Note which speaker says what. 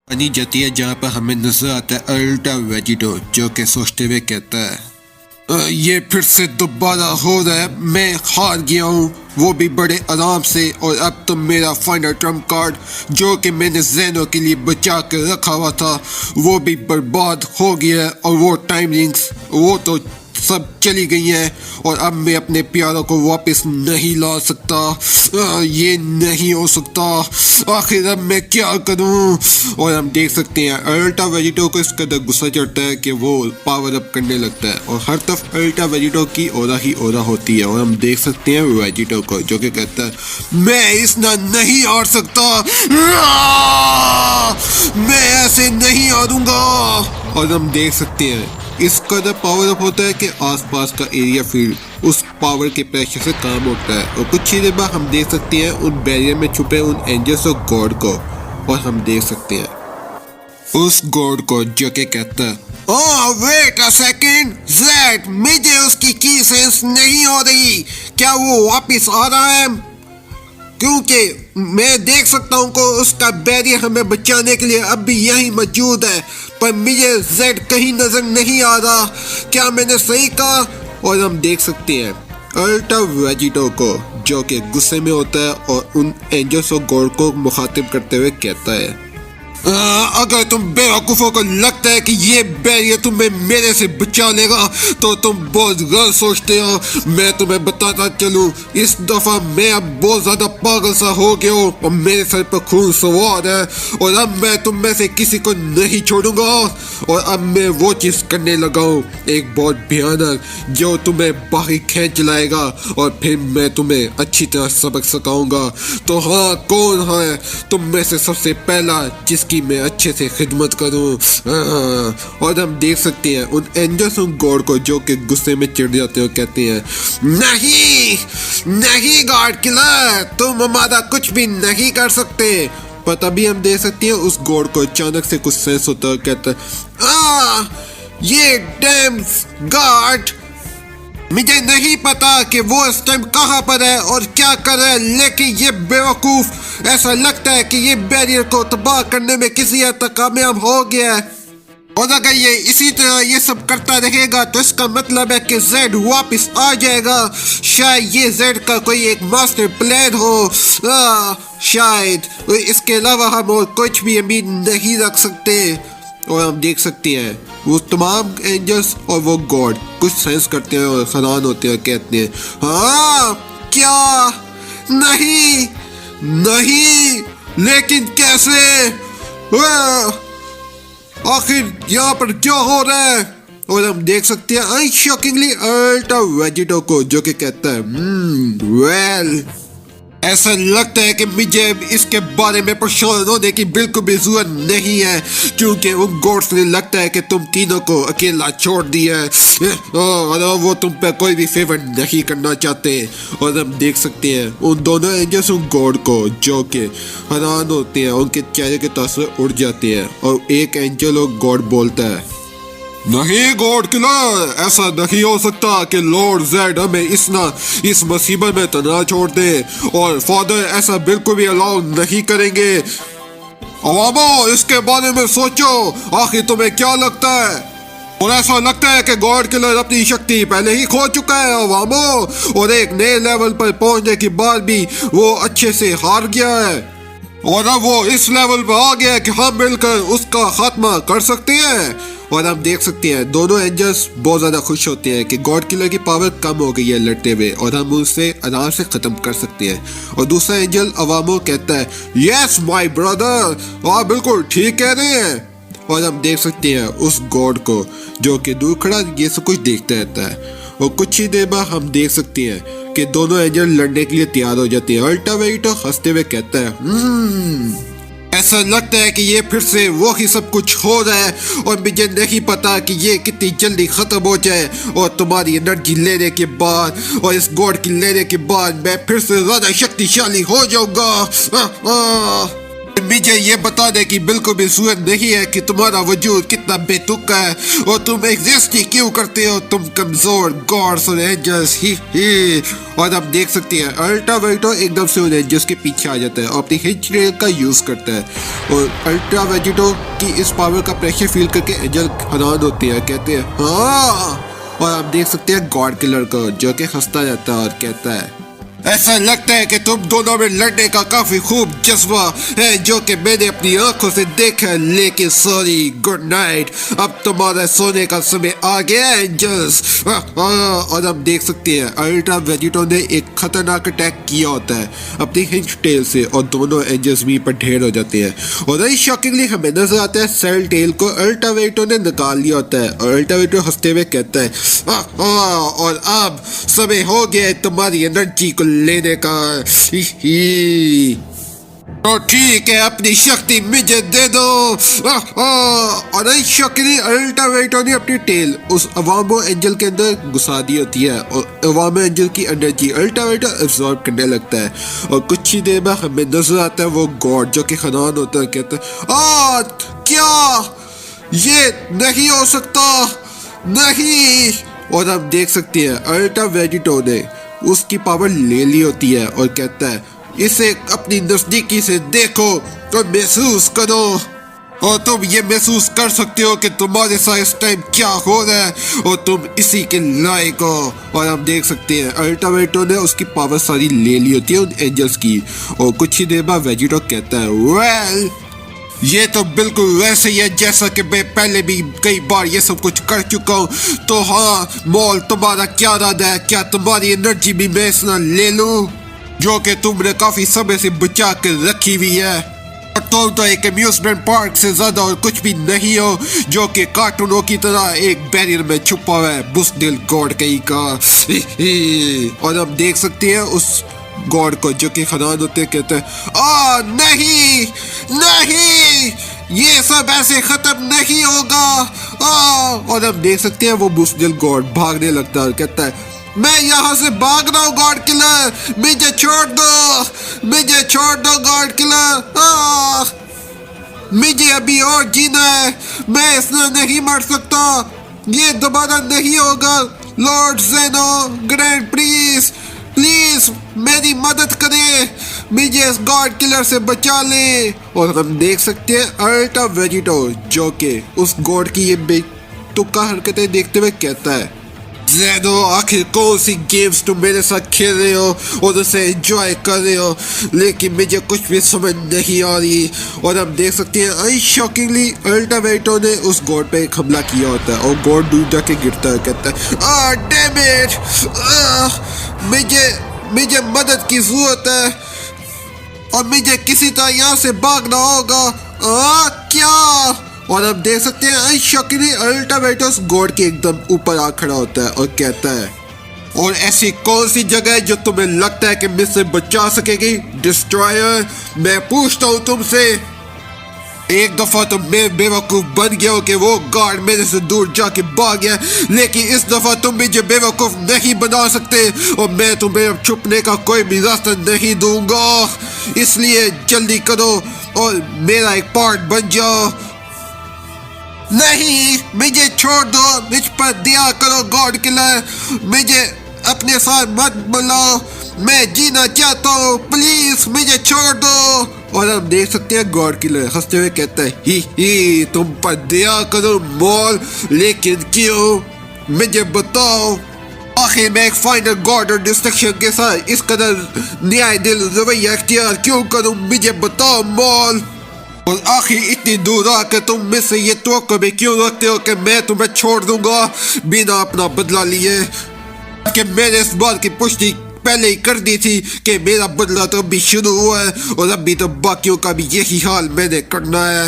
Speaker 1: बनी जाती है जहाँ पर हमें नजर आता है अल्ट्रा वेजिटो, जो कि सोचते हुए कहता है ये फिर से दोबारा हो रहा है, मैं हार गया हूँ, वो भी बड़े आराम से। और अब तो मेरा फाइनल ट्रम्प कार्ड जो कि मैंने ज़ेनो के लिए बचा कर रखा हुआ था वो भी बर्बाद हो गया है। और वो टाइम लिंक्स वो तो सब चली गई हैं और अब मैं अपने प्यारों को वापस नहीं ला सकता। ये नहीं हो सकता, आखिर अब मैं क्या करूं। और हम देख सकते हैं अल्ट्रा वेजिटो को इस कदर गुस्सा चढ़ता है कि वो पावर अप करने लगता है और हर तरफ अल्ट्रा वेजिटो की ओरा ही ओरा होती है। और हम देख सकते हैं वेजिटो को जो कि कहता है मैं इसना नहीं हार सकता, मैं ऐसे नहीं हारूंगा। और हम देख सकते हैं इस कदर पावर अप होता है कि आसपास का एरिया फील्ड उस पावर के प्रेशर से काम होता है। और कुछ ही देर बाद हम देख सकते हैं उन बैरियर में छुपे उन एंजल्स ऑफ गॉड को। और हम देख सकते हैं उस गॉड को जो कि कहता है oh wait a second Z, मुझे उसकी की सेंस नहीं हो रही, क्या वो वापस आ रहा है? क्योंकि मैं देख सकता हूँ कि उसका बैरियर हमें बचाने के लिए अब भी यहीं मौजूद है, पर मुझे जेड कहीं नजर नहीं आ रहा। क्या मैंने सही कहा? और हम देख सकते हैं अल्ट्रा वेजिटो को जो कि गुस्से में होता है और उन एंजल्स ऑफ गॉड को मुखातिब करते हुए कहता है अगर तुम बेवकूफ़ों को लगता है कि ये बैरियर तुम्हें मेरे से बचा लेगा तो तुम बहुत गलत सोचते हो। मैं तुम्हें बताता चलूँ, इस दफ़ा मैं अब बहुत ज़्यादा पागल सा हो गया हूँ और मेरे सर पर खून सवार है और अब मैं तुम में से किसी को नहीं छोड़ूंगा। और अब मैं वो चीज़ करने लगा हूँ एक बहुत भयानक जो तुम्हें बाहर खींच लाएगा और फिर मैं तुम्हें अच्छी तरह सबक सिखाऊंगा। तो हाँ, कौन है तुम में से सबसे पहला जिसकी मैं अच्छे से खिदमत करूं? और हम देख सकते हैं उन एंजल्स ऑफ गॉड को जो कि गुस्से में चिढ़ जाते हैं, कहते हैं नहीं नहीं गॉड किलर, तुम हमारा कुछ भी नहीं कर सकते। पर तभी हम देख सकते हैं उस गॉड को अचानक से कुछ सेंस होता है, कहता है ये डैम गॉड, मुझे नहीं पता कि वो इस टाइम कहाँ पर है और क्या कर रहा है, लेकिन ये बेवकूफ ऐसा लगता है कि ये बैरियर को तबाह करने में किसी हद तक कामयाब हो गया है। और अगर ये इसी तरह ये सब करता रहेगा तो इसका मतलब है कि जेड वापस आ जाएगा। शायद ये जेड का कोई एक मास्टर प्लान हो, शायद इसके अलावा हम और कुछ भी उम्मीद नहीं रख सकते। और हम देख सकते हैं वो तमाम एंजल्स और वो गॉड कुछ सेंस करते हैं और हैरान होते हैं, कहते हैं हाँ क्या, नहीं नहीं, लेकिन कैसे, आखिर यहाँ पर क्या हो रहा है? और हम देख सकते हैं आई शॉकिंगली अल्ट्रा वेजिटो को जो कि कहता है वेल, ऐसा लगता है कि मुझे इसके बारे में परेशान होने की बिल्कुल भी जरूरत नहीं है, क्योंकि उन गॉड्स ने लगता है कि तुम तीनों को अकेला छोड़ दिया है और वो तुम पे कोई भी फेवर नहीं करना चाहते। और हम देख सकते हैं उन दोनों एंजल्स उन गॉड को जो कि हैरान होते हैं, उनके चेहरे के तासुर उड़ जाते हैं और एक एंजल और गॉड बोलता है नहीं गॉड किलर, ऐसा नहीं हो सकता कि लॉर्ड जेड हमें इस मुसीबत में तना छोड़ दे और फादर ऐसा बिल्कुल भी अलाउ नहीं करेंगे। अवामो इसके बारे में सोचो, आखिर तुम्हें क्या लगता है? और ऐसा लगता है कि गॉड किलर अपनी शक्ति पहले ही खो चुका है अवामो, और एक नए लेवल पर पहुंचने के बाद भी वो अच्छे से हार गया है और अब वो इस लेवल पर आ गया है कि हम मिलकर उसका खात्मा कर सकते हैं। और हम देख सकते हैं दोनों एंजल्स बहुत ज़्यादा खुश होते हैं कि गॉड किलर की पावर कम हो गई है लड़ते हुए और हम उसे आराम से ख़त्म कर सकते हैं। और दूसरा एंजल अवामो कहता है यस माय ब्रदर, आप बिल्कुल ठीक कह रहे हैं। और हम देख सकते हैं उस गॉड को जो कि दूर खड़ा ये सब कुछ देखता रहता है। और कुछ ही देर बाद हम देख सकते हैं कि दोनों एंजल लड़ने के लिए तैयार हो जाते हैं। अल्ट्रा वेजिटो हंसते हुए कहता है ऐसा लगता है कि ये फिर से वो ही सब कुछ हो रहा है और मुझे नहीं पता कि ये कितनी जल्दी खत्म हो जाए और तुम्हारी एनर्जी लेने के बाद और इस गॉड की लेने के बाद मैं फिर से ज्यादा शक्तिशाली हो जाऊंगा। मुझे ये बता दे कि बिल्कुल भी सूरत नहीं है कि तुम्हारा वजूद कितना बेतुका है और तुम एग्जिस्ट ही क्यों करते हो, तुम कमजोर गॉड्स और एंजल्स ही। और आप देख सकते हैं अल्ट्रा वेजिटो एकदम से उन एंजल्स के पीछे आ जाता है और अपनी हिंज टेल का यूज करता है और अल्ट्रा वेजिटो की इस पावर का प्रेशर फील करके एंजल हैरान होते हैं, कहते हैं हाँ। और आप देख सकते हैं गॉड किलर को जो कि हंसता जाता है और कहता है ऐसा लगता है कि तुम दोनों में लड़ने का काफी खूब जज्बा है जो कि मैंने अपनी आंखों से देखा है, लेकिन सॉरी, गुड नाइट, अब तुम्हारा सोने का समय आ गया एंजल्स। और हम देख सकते हैं अल्ट्रा वेजिटो ने एक खतरनाक अटैक किया होता है अपनी हिंज टेल से और दोनों एंजल्स भी पर ढेर हो जाते हैं और वही शॉकिंगली हमें नजर आता है सेल टेल को अल्ट्रा वेजिटो ने निकाल लिया होता है और अल्ट्रा वेजिटो हंसते हुए कहता है और अब समय हो गया तुम्हारी एनर्जी को लेने का। तो ठीक है, अपनी शक्ति मुझे दे दो। और शक्ति अल्ट्रा वेजिटो ने अपनी टेल उस अवामो एंजल के अंदर घुसा दी होती है और अवामो एंजल की एनर्जी अल्ट्रा वेजिटो एब्जॉर्ब करने लगता है और कुछ ही देर में हमें नजर आता है वो गॉड जो कि खनान होता है, कहता है क्या ये नहीं हो सकता, नहीं। और हम देख सकते हैं अल्ट्रा वेजिटो ने उसकी पावर ले ली होती है और कहता है इसे अपनी नजदीकी से देखो तो महसूस करो और तुम ये महसूस कर सकते हो कि तुम्हारे साथ इस टाइम क्या हो रहा है और तुम इसी के लायक हो। और हम देख सकते हैं अल्ट्रा वेजिटो ने उसकी पावर सारी ले ली होती है उन एंजल्स की और कुछ ही देर बाद वेजिटो कहता है वेल ये तो बिल्कुल वैसे ही है जैसा कि मैं पहले भी कई बार ये सब कुछ कर चुका हूँ। तो हाँ मॉल, तुम्हारा क्या इरादा है, क्या तुम्हारी एनर्जी भी मैं इसना ले लूँ जो कि तुमने काफी समय से बचा कर रखी हुई है। और तुम तो एक अम्यूजमेंट पार्क से ज्यादा और कुछ भी नहीं हो जो कि कार्टूनों की तरह एक बैरियर में छुपा हुआ है, बुज़दिल गॉड कहीं का। और हम देख सकते हैं उस गॉड को जो कि खनान होते कहते हैं नहीं नहीं, ये सब ऐसे खत्म नहीं होगा। और हम देख सकते हैं वो बुज़दिल गॉड भागने लगता है, कहता है मैं यहाँ से भाग रहा हूँ गॉड किलर, मुझे छोड़ दो, मुझे छोड़ दो गॉड किलर, मुझे अभी और जीना है, मैं इसमें नहीं मर सकता, ये दोबारा नहीं होगा। Lord Zeno grand priest please मेरी मदद करें, मुझे इस गॉड किलर से बचा ले। और हम देख सकते हैं अल्ट्रा वेजिटो जो कि उस गॉड की ये बेतुका हरकतें देखते हुए कहता है ज़ेनो आखिर कौन सी गेम्स तुम मेरे साथ खेल रहे हो और उसे एंजॉय कर रहे हो, लेकिन मुझे कुछ भी समझ नहीं आ रही। और हम देख सकते हैं आई शॉकिंगली अल्ट्रा वेजिटो ने उस गॉड पे एक हमला किया होता है और गॉड डूब जाके गिरता है, कहता है डैम इट, मुझे मदद की जरूरत है और मुझे किसी तरह यहाँ से भागना होगा। क्या। और आप देख सकते हैं शक्ति अल्ट्रा वेजिटो गॉड के एकदम ऊपर आ खड़ा होता है और कहता है और ऐसी कौन सी जगह है जो तुम्हें लगता है कि मुझसे बचा सकेगी डिस्ट्रॉयर, मैं पूछता हूँ तुमसे। एक दफा तो मैं बेवकूफ बन गया हूँ कि वो गार्ड मेरे से दूर जाके भाग गया, लेकिन इस दफा तुम मुझे बेवकूफ नहीं बना सकते और मैं तुम्हें अब छुपने का कोई भी रास्ता नहीं दूंगा, इसलिए जल्दी करो और मेरा एक पार्ट बन जाओ। नहीं, मुझे छोड़ दो, मुझ पर दया करो गॉड किलर, मुझे अपने साथ मत बुलाओ, मैं जीना चाहता हूँ, प्लीज मुझे छोड़ दो। और हम देख सकते हैं गॉड किलर हंसते हुए कहता है ही तुम पर दया करो मॉल, लेकिन क्यों, मुझे बताओ। आखिर मैं एक फाइनल गॉड और डिस्ट्रक्शन के साथ इस कदर न्याय दिल रवैया अख्तियार क्यों करूँ, मुझे बताओ मॉल। और आखिर इतनी दूर आकर तुम मुझसे ये तवक्को भी क्यों रखते हो कि मैं तुम्हें छोड़ दूंगा बिना अपना बदला लिए, कि मैंने इस बात की पुष्टि पहले ही कर दी थी कि मेरा बदला तो अभी शुरू हुआ है और अभी तो बाकियों का भी यही हाल मैंने करना है।